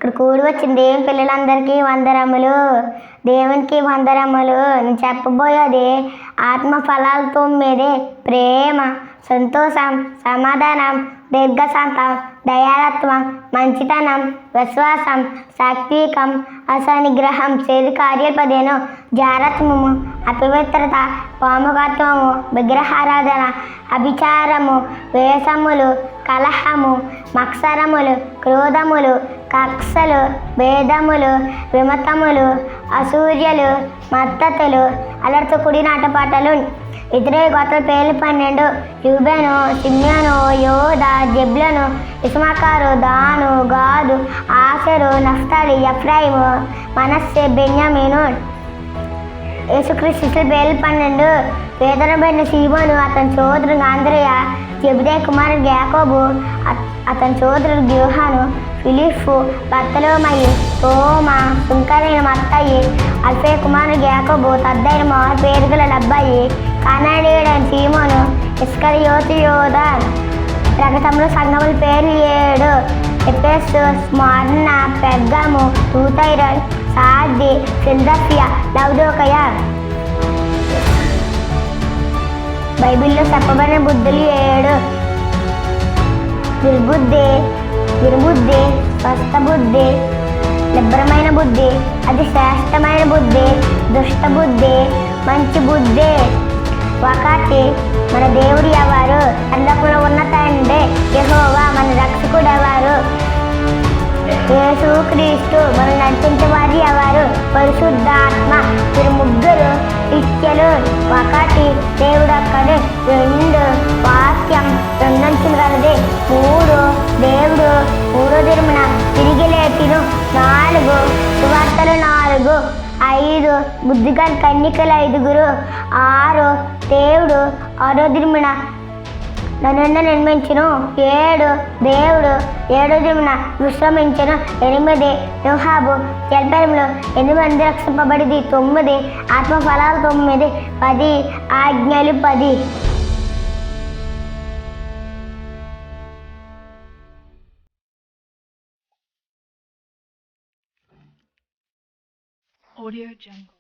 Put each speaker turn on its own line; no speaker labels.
ఇక్కడ కూడి వచ్చిన దేవుని పిల్లలందరికీ వందనములు. దేవునికి వందనములు. నేను చెప్పబోయేది ఆత్మ ఫలాలు 9. ప్రేమ, సంతోషం, సమాధానం, దీర్ఘశాంతం, దయాళత్వం, మంచితనం, విశ్వాసం, సాత్వికం, అసనిగ్రహం, చెడు కార్యాలు 15. జారత్వము, అపవిత్రత, పాముకత్వము, విగ్రహారాధన, అభిచారము, వేషములు, కలహము, మత్సరములు, క్రోధములు, కక్షలు, భేదములు, విమతములు, అసూయలు, మత్తతులు, అల్లరితో కూడిన ఆటపాటలు. ఇతరుల గోత్రాల పేర్లు 12. రూబేను, షిమ్యోను, యోదా, జెబులూను, ఇశ్సాకారు, దాను, గాదు, ఆషేరు, నఫ్తాలి, ఎఫ్రాయిము, మనష్షే, బెన్యామీను. యేసుక్రీస్తు శిష్యుల పేర్లు 12. పేతురుబడిన సీమోను, అతని సోదరుడు అంద్రెయ, జెబెదయి కుమారుడు యాకోబు, అతని సోదరుడు యోహాను, ఫిలిప్పు, బర్తలోమయి, తోమా, సుంకరైన మత్తయి, అల్ఫయి కుమారుడు యాకోబు, తద్దైన మారు పేరుగల డబ్బాయి, కనానీయుడైన సీమోను, ఇస్కరియోతు యోదా. ప్రకటనలో సంఘముల పేర్లు 7. ఎఫెసు, స్మర్ణ, పెర్గము, తూతైరన్, సార్ది, ఫిలదెల్ఫియా, లవొదికయ. బైబిల్లో చెప్పబడిన బుద్ధులు 7. విరుబుద్ధి, స్వస్థ బుద్ధి, నిబ్రమైన బుద్ధి, అది శ్రేష్టమైన బుద్ధి, దుష్ట బుద్ధి, మంచి బుద్ధి. ఒకటి, మన దేవుడు ఎవరు? పరలోకంలో ఉన్న తండ్రి యెహోవా. మన రక్షకుడు ఎవరు? యేసుక్రీస్తు. మనం నడిపించేవారు ఎవరు? పరిశుద్ధాత్మ. మీరు ముగ్గురు ఇచ్చలు. ఒకటి, దేవుడు ఒక్కడు. 2, వాక్యం 2 అంచులు కలది. 3, దేవుడు 3వ దినమున తిరిగి లేచెను. 4, సువార్తలు 4. 5, బుద్ధిగల కన్యకలు 5. 6, దేవుడు 6వ దినమున నన్ను నిర్మించును. 7, దేవుడు 7వ దినమున విశ్రమించును. 8, నోహాబు జలప్రళయంలో 8 మంది రక్షింపబడింది. 9, ఆత్మఫలాలు 9. 10, ఆజ్ఞలు 10.
Audio Jungle.